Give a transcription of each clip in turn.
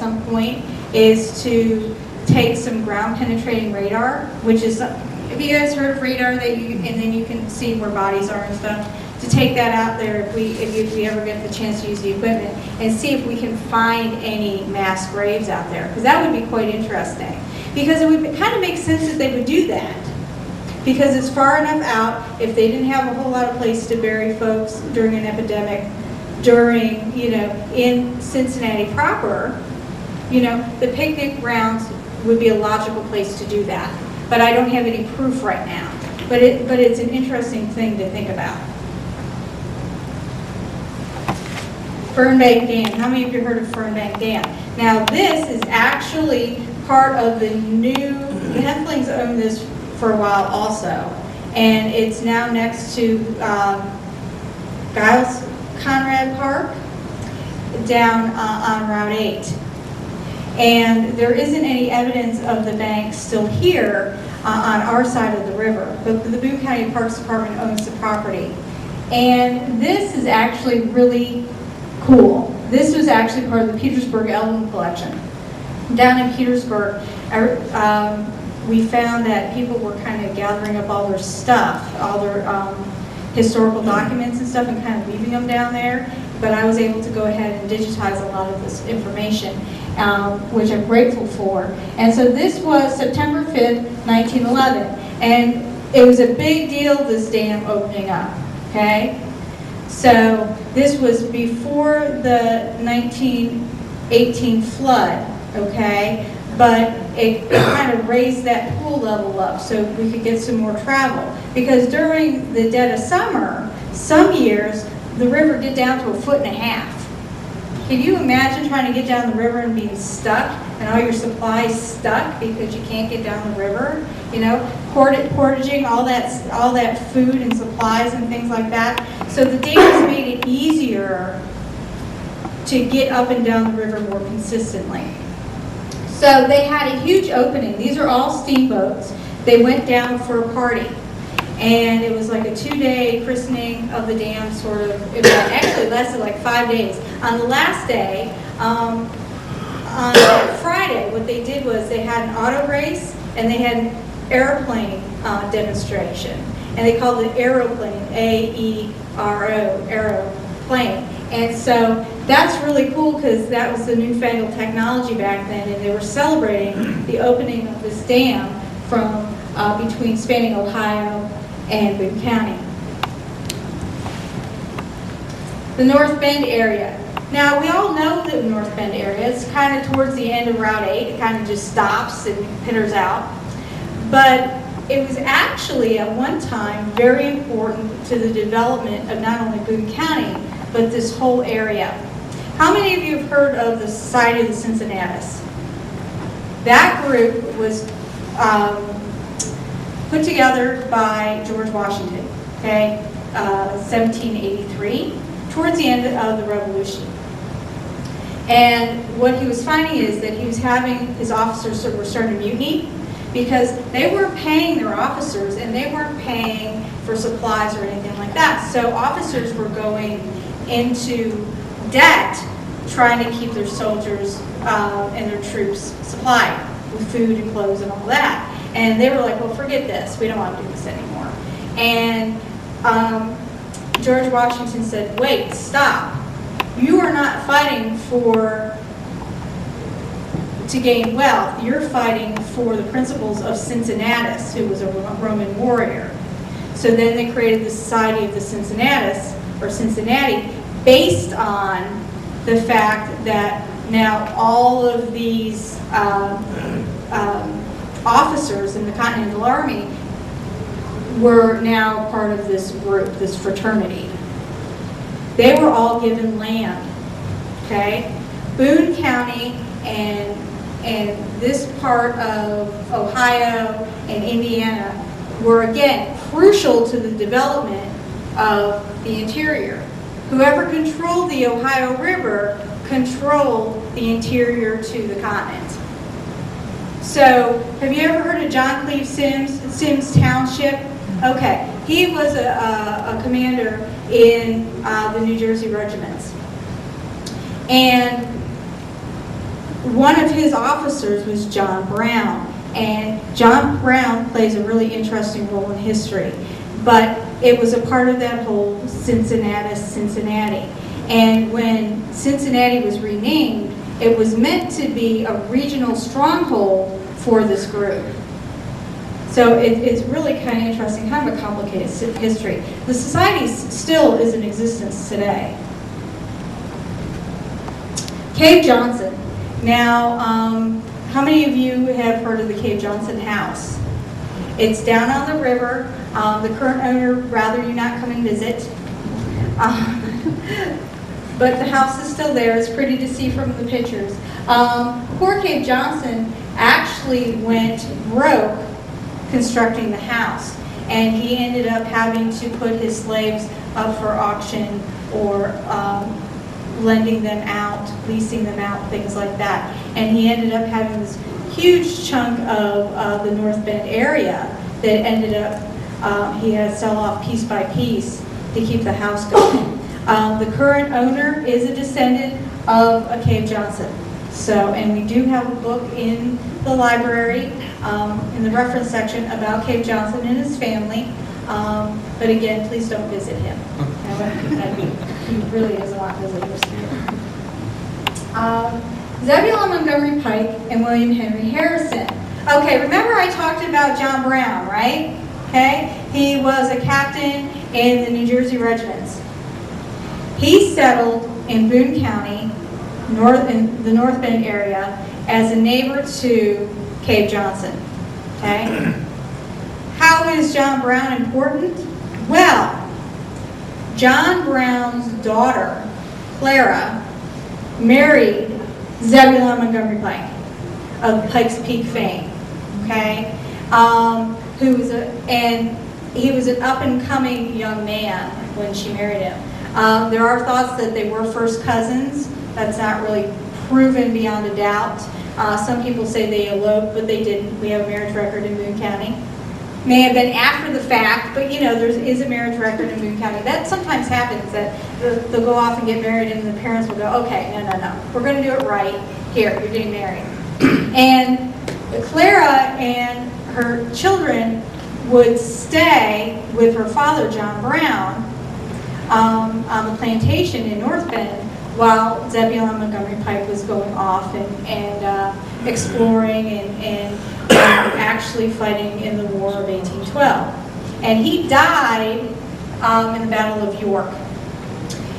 some point is to take some ground penetrating radar, which is, have you guys heard of radar and then you can see where bodies are and stuff? To take that out there if we ever get the chance to use the equipment and see if we can find any mass graves out there, because that would be quite interesting. Because it would kind of make sense that they would do that, because it's far enough out. If they didn't have a whole lot of place to bury folks during an epidemic, during, in Cincinnati proper, the picnic grounds would be a logical place to do that. But I don't have any proof right now. But it's an interesting thing to think about. Fernbank Dam. How many of you heard of Fernbank Dam? Now this is actually part of the the Heflings own this for a while also. And it's now next to Giles Conrad Park down on Route 8. And there isn't any evidence of the bank still here on our side of the river, but the Boone County Parks Department owns the property. And this is actually really cool. This was actually part of the Petersburg Album Collection. Down in Petersburg, we found that people were kind of gathering up all their stuff, all their historical documents and stuff, and kind of leaving them down there. But I was able to go ahead and digitize a lot of this information, which I'm grateful for. And so this was September 5th, 1911. And it was a big deal, this dam opening up, okay? So this was before the 1918 flood, okay? But it kind of raised that pool level up so we could get some more travel. Because during the dead of summer, some years, the river get down to 1.5 feet. Can you imagine trying to get down the river and being stuck and all your supplies stuck because you can't get down the river? Portaging all that food and supplies and things like that. So the dams made it easier to get up and down the river more consistently. So they had a huge opening. These are all steamboats. They went down for a party. And it was like a 2-day christening of the dam, sort of. It actually lasted like 5 days. On the last day, on Friday, what they did was they had an auto race and they had an airplane demonstration. And they called it aeroplane, A-E-R-O, aeroplane. And so that's really cool because that was the newfangled technology back then, and they were celebrating the opening of this dam from between spanning Ohio and Boone County. The North Bend area. Now, we all know the North Bend area. It's kind of towards the end of Route 8. It kind of just stops and pitters out. But it was actually, at one time, very important to the development of not only Boone County, but this whole area. How many of you have heard of the Society of the Cincinnatus? That group was put together by George Washington, okay, 1783, towards the end of the Revolution. And what he was finding is that he was having his officers were starting to mutiny because they weren't paying their officers and they weren't paying for supplies or anything like that. So officers were going into debt trying to keep their soldiers and their troops supplied with food and clothes and all that. And they were like, well, forget this. We don't want to do this anymore. And George Washington said, wait, stop. You are not fighting to gain wealth. You're fighting for the principles of Cincinnatus, who was a Roman warrior. So then they created the Society of the Cincinnatus, or Cincinnati, based on the fact that now all of these officers in the Continental Army were now part of this group, this fraternity. They were all given land, okay? Boone County and this part of Ohio and Indiana were, again, crucial to the development of the interior. Whoever controlled the Ohio River controlled the interior to the continent. So, have you ever heard of John Cleve Sims Township? Okay, he was a commander in the New Jersey regiments. And one of his officers was John Brown, and John Brown plays a really interesting role in history, but it was a part of that whole Cincinnati. And when Cincinnati was renamed, it was meant to be a regional stronghold for this group. So it's really kind of interesting, kind of a complicated history. The society still is in existence today. Cave Johnson. Now, how many of you have heard of the Cave Johnson house? It's down on the river. The current owner rather you not come and visit. But the house is still there. It's pretty to see from the pictures. Poor Cave Johnson actually went broke constructing the house, and he ended up having to put his slaves up for auction or lending them out, leasing them out, things like that. And he ended up having this huge chunk of the North Bend area that ended up, he had to sell off piece by piece to keep the house going. The current owner is a descendant of a Cave Johnson. So, and we do have a book in the library, in the reference section about Cave Johnson and his family. But again, please don't visit him. He really doesn't want visitors. Zebulon Montgomery Pike and William Henry Harrison. Okay, remember I talked about John Brown, right? Okay, he was a captain in the New Jersey regiments. He settled in Boone County, in the North Bend area, as a neighbor to Cave Johnson. Okay? How is John Brown important? Well, John Brown's daughter, Clara, married Zebulon Montgomery Pike of Pikes Peak fame. Okay? He was an up-and-coming young man when she married him. There are thoughts that they were first cousins. That's not really proven beyond a doubt. Some people say they eloped, but they didn't. We have a marriage record in Boone County. May have been after the fact, but you know, there is a marriage record in Boone County. That sometimes happens, that they'll go off and get married and the parents will go, okay, no, we're going to do it right. Here, you're getting married. And Clara and her children would stay with her father, John Brown, on the plantation in North Bend while Zebulon Montgomery Pike was going off and exploring and actually fighting in the War of 1812. And he died in the Battle of York.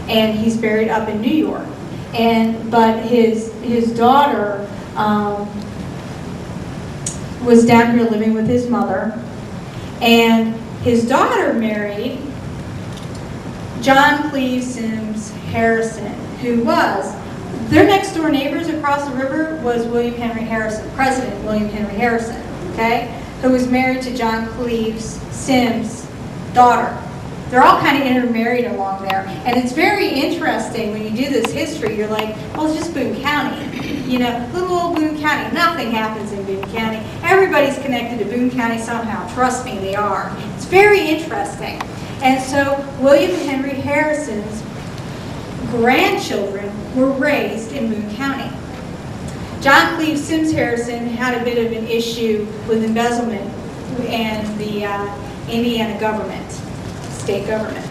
And he's buried up in New York. But his daughter was down here living with his mother. And his daughter married John Cleve Sims Harrison, who was, their next door neighbors across the river was William Henry Harrison, President William Henry Harrison, okay, who was married to John Cleve Sims' daughter. They're all kind of intermarried along there. And it's very interesting when you do this history, you're like, well, it's just Boone County. You know, little old Boone County. Nothing happens in Boone County. Everybody's connected to Boone County somehow. Trust me, they are. It's very interesting. And so William Henry Harrison's grandchildren were raised in Boone County. John Cleve Sims Harrison had a bit of an issue with embezzlement and the Indiana government, state government.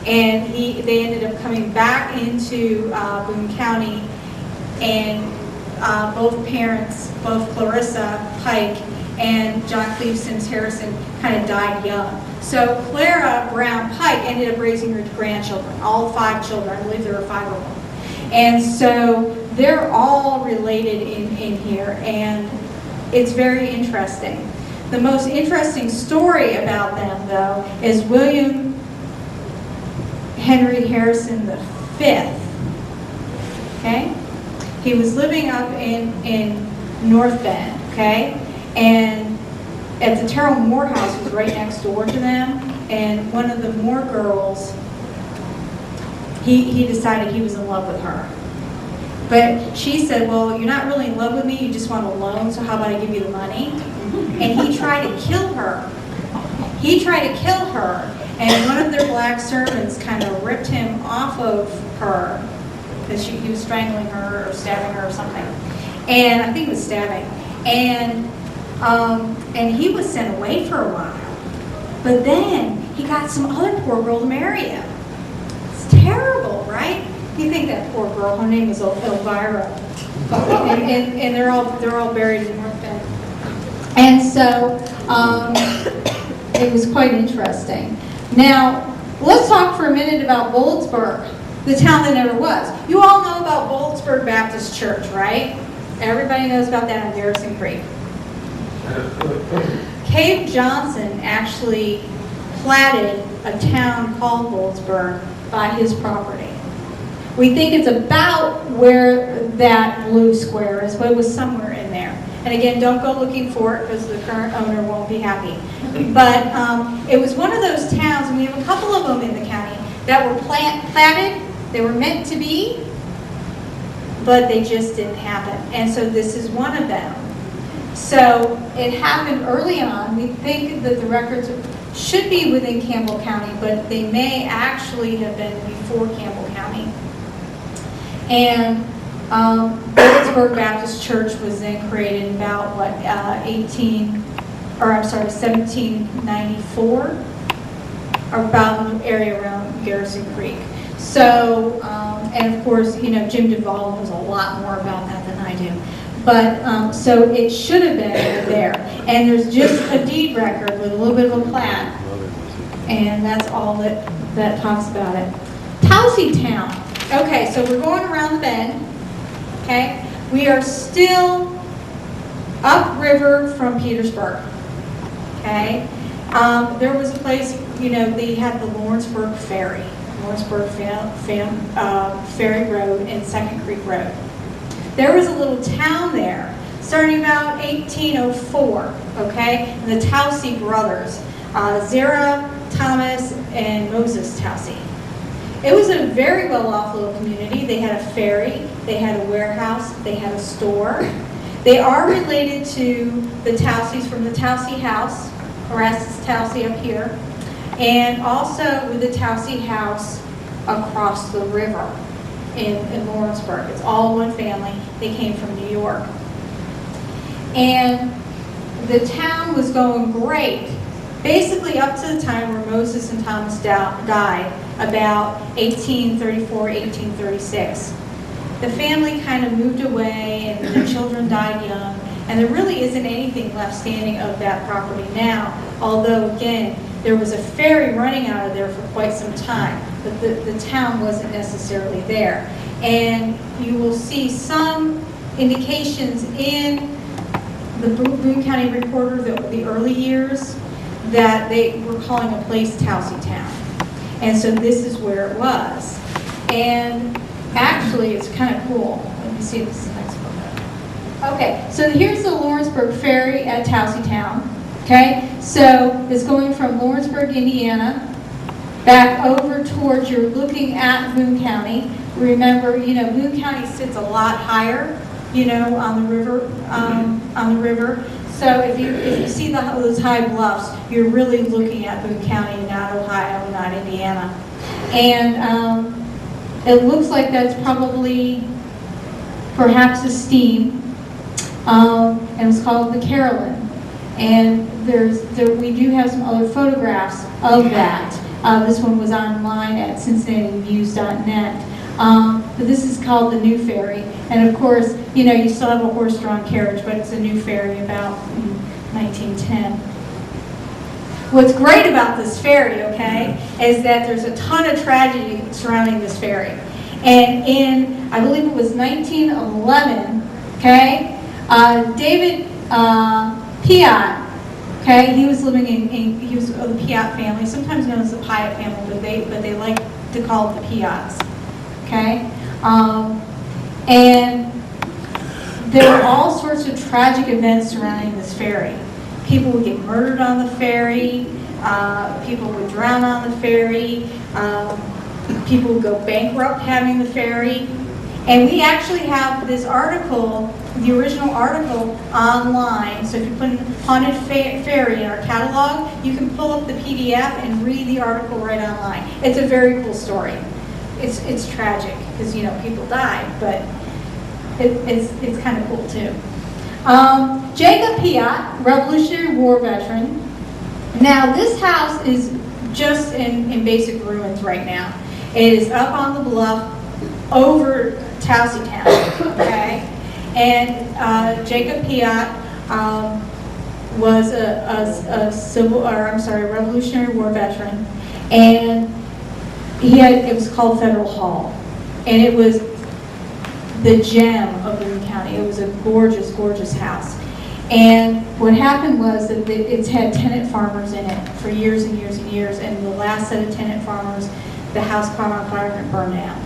And they ended up coming back into Boone County, and both parents, both Clarissa Pike and John Cleve Sims Harrison, kind of died young. So Clara Brown Pike ended up raising her grandchildren, all 5 children. I believe there were 5 of them. And so they're all related in here, and it's very interesting. The most interesting story about them, though, is William Henry Harrison V. Okay? He was living up in North Bend, okay? And at the Terrell Moore house was right next door to them, and one of the Moore girls, he decided he was in love with her. But she said, well, you're not really in love with me, you just want a loan, so how about I give you the money? And he tried to kill her. He tried to kill her, and one of their black servants kind of ripped him off of her, because he was strangling her or stabbing her or something. and I think it was stabbing, and he was sent away for a while. But then he got some other poor girl to marry him. It's terrible, right? You think that poor girl, her name is Elvira, and they're all buried in North Bend. And so it was quite interesting. Now, let's talk for a minute about Boaldsburg, the town that never was. You all know about Boaldsburg Baptist Church, right? Everybody knows about that on Garrison Creek. Cave Johnson actually platted a town called Boaldsburg by his property. We think it's about where that blue square is, but it was somewhere in there. And again, don't go looking for it because the current owner won't be happy. But it was one of those towns, and we have a couple of them in the county, that were platted. They were meant to be, but they just didn't happen. And so this is one of them. So it happened early on. We think that the records should be within Campbell County, but they may actually have been before Campbell County. And Boaldsburg Baptist Church was then created in about, 1794, or about the area around Garrison Creek. So, and of course, Jim Duvall knows a lot more about that than I do. But, so it should have been there. And there's just a deed record with a little bit of a plat. And that's all that talks about it. Towsey Town. Okay, so we're going around the bend. Okay, we are still upriver from Petersburg. Okay, there was a place, they had the Lawrenceburg Ferry, Ferry Road and Second Creek Road. There was a little town there, starting about 1804. Okay, and the Towsey brothers, Zara, Thomas, and Moses Towsey. It was a very well-off little community. They had a ferry, they had a warehouse, they had a store. They are related to the Towseys from the Towsey House, Erastus Towsey up here, and also with the Towsey House across the river in Lawrenceburg. It's all one family. They came from New York. And the town was going great, basically up to the time where Moses and Thomas died, about 1834, 1836. The family kind of moved away and the children died young, and there really isn't anything left standing of that property now, although again, there was a ferry running out of there for quite some time, but the town wasn't necessarily there. And you will see some indications in the Boone County Reporter, the early years, that they were calling a place Towsey Town. And so this is where it was. And actually, it's kind of cool. Let me see if this is the next photo. Okay, so here's the Lawrenceburg Ferry at Towsey Town. Okay, so it's going from Lawrenceburg, Indiana, back over towards, you're looking at Boone County. Remember, Boone County sits a lot higher, on the river. So if you see those high bluffs, you're really looking at Boone County, not Ohio, not Indiana. And it looks like that's probably perhaps a steam, and it's called the Carolyn. And we do have some other photographs of that. This one was online at CincinnatiNews.net. But this is called the New Ferry. And of course, you still have a horse-drawn carriage, but it's a new ferry about 1910. What's great about this ferry, okay, is that there's a ton of tragedy surrounding this ferry. And in, I believe it was 1911, okay, David Piatt, okay, he was living he was of the Piatt family, sometimes known as the Piatt family, but they like to call it the Piatts, okay? And there were all sorts of tragic events surrounding this ferry. People would get murdered on the ferry, people would drown on the ferry, people would go bankrupt having the ferry. And we actually have this article, the original article, online. So if you put in Haunted Ferry in our catalog, you can pull up the PDF and read the article right online. It's a very cool story. It's tragic because, people died, but it's kind of cool too. Jacob Piatt, Revolutionary War veteran. Now this house is just in basic ruins right now. It is up on the bluff over Towsey Town, okay? And Jacob Piatt was a Revolutionary War veteran, and it was called Federal Hall, and it was the gem of Boone County. It was a gorgeous, gorgeous house. And what happened was that it's had tenant farmers in it for years and years and years, and the last set of tenant farmers, the house caught on fire and burned down.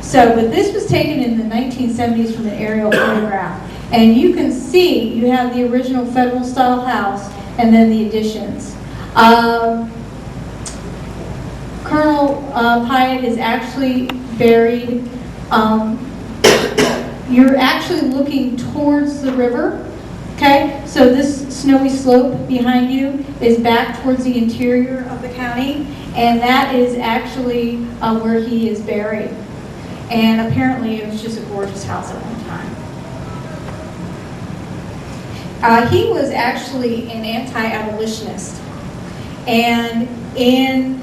So, but this was taken in the 1970s from an aerial photograph. And you can see, you have the original federal style house and then the additions. Colonel Piatt is actually buried. You're actually looking towards the river. Okay, so this snowy slope behind you is back towards the interior of the county, and that is actually where he is buried. And apparently it was just a gorgeous house at one time. He was actually an anti-abolitionist, and in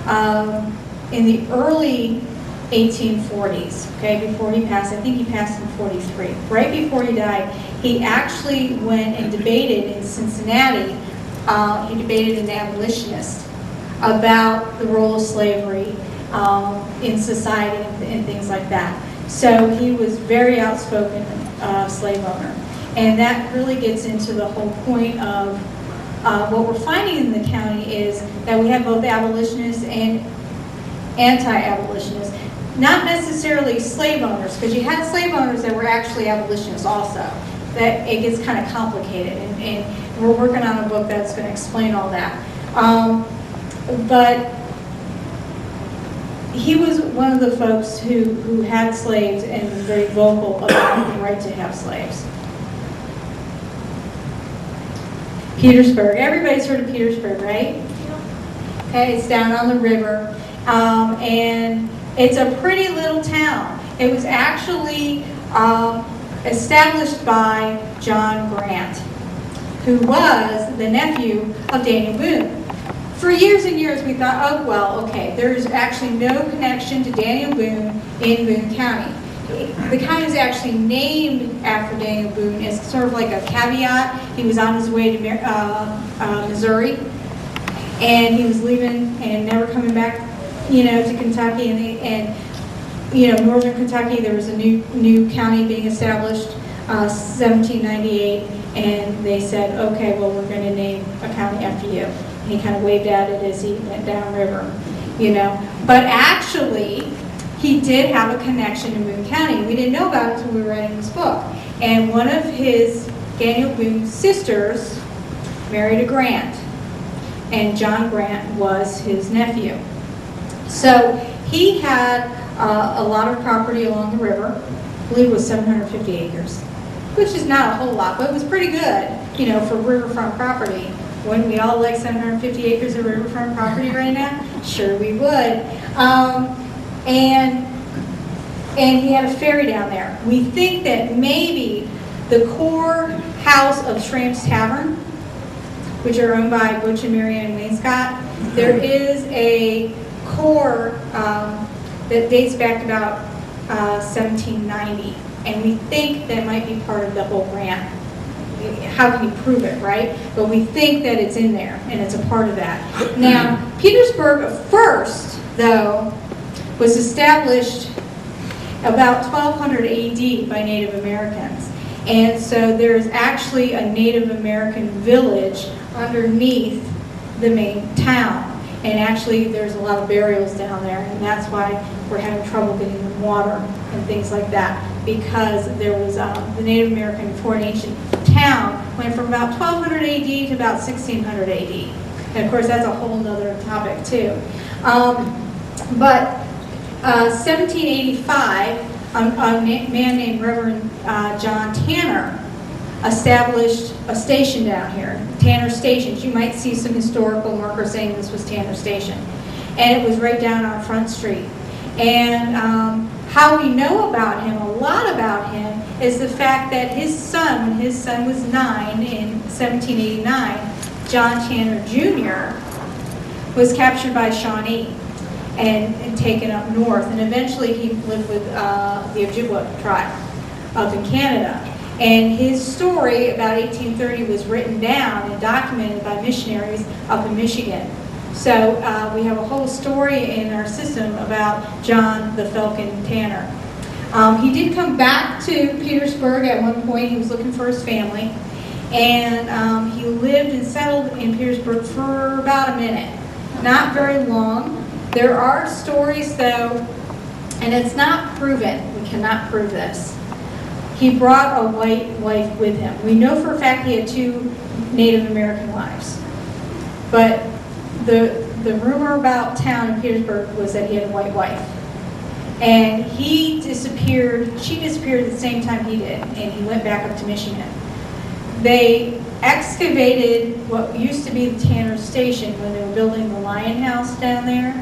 the early 1840s, okay, before he passed, I think he passed in 43, right before he died, he actually went and debated in Cincinnati, he debated an abolitionist about the role of slavery in society and things like that. So he was very outspoken slave owner. And that really gets into the whole point of what we're finding in the county is that we have both abolitionists and anti-abolitionists. Not necessarily slave owners, because you had slave owners that were actually abolitionists also. That it gets kind of complicated, and we're working on a book that's going to explain all that. But he was one of the folks who had slaves and was very vocal about the right to have slaves. Petersburg. Everybody's heard of Petersburg, right? Okay, it's down on the river. And it's a pretty little town. It was actually established by John Grant, who was the nephew of Daniel Boone. For years and years we thought, oh well, okay, there's actually no connection to Daniel Boone in Boone County. The county is actually named after Daniel Boone as sort of like a caveat. He was on his way to Missouri, and he was leaving and never coming back, to Kentucky, and northern Kentucky. There was a new county being established, 1798, and they said, okay, well, we're going to name a county after you. And he kind of waved at it as he went downriver, But actually, he did have a connection to Boone County. We didn't know about it until we were writing this book. And one of Daniel Boone's sisters married a Grant, and John Grant was his nephew. So he had a lot of property along the river. I believe it was 750 acres, which is not a whole lot, but it was pretty good, for riverfront property. Wouldn't we all like 750 acres of riverfront property right now? Sure we would. And he had a ferry down there. We think that maybe the core house of Shramp's Tavern, which are owned by Butch and Marianne Wainscott, there is a core that dates back to about 1790, and we think that might be part of the whole grant. How can you prove it, right? But we think that it's in there, and it's a part of that. Now, Petersburg first, though, was established about 1200 AD by Native Americans. And so there's actually a Native American village underneath the main town. And actually there's a lot of burials down there, and that's why we're having trouble getting them water and things like that, because there was the Native American before an ancient town went from about 1200 AD to about 1600 AD. And of course that's a whole other topic too. But 1785, a man named Reverend John Tanner established a station down here, Tanner Station. You might see some historical markers saying this was Tanner Station. And it was right down on Front Street. And How we know about him, a lot about him, is the fact that his son, when his son was 9 in 1789, John Chandler Jr., was captured by Shawnee and taken up north. And eventually he lived with the Ojibwa tribe up in Canada. And his story about 1830 was written down and documented by missionaries up in Michigan. So we have a whole story in our system about John the Falcon Tanner. He did come back to Petersburg at one point. He was looking for his family. And he lived and settled in Petersburg for about a minute. Not very long. There are stories, though, and it's not proven. We cannot prove this. He brought a white wife with him. We know for a fact he had 2 Native American wives. But the rumor about town in Petersburg was that he had a white wife. And she disappeared at the same time he did, and he went back up to Michigan. They excavated what used to be the Tanner Station when they were building the Lion House down there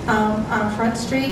on Front Street.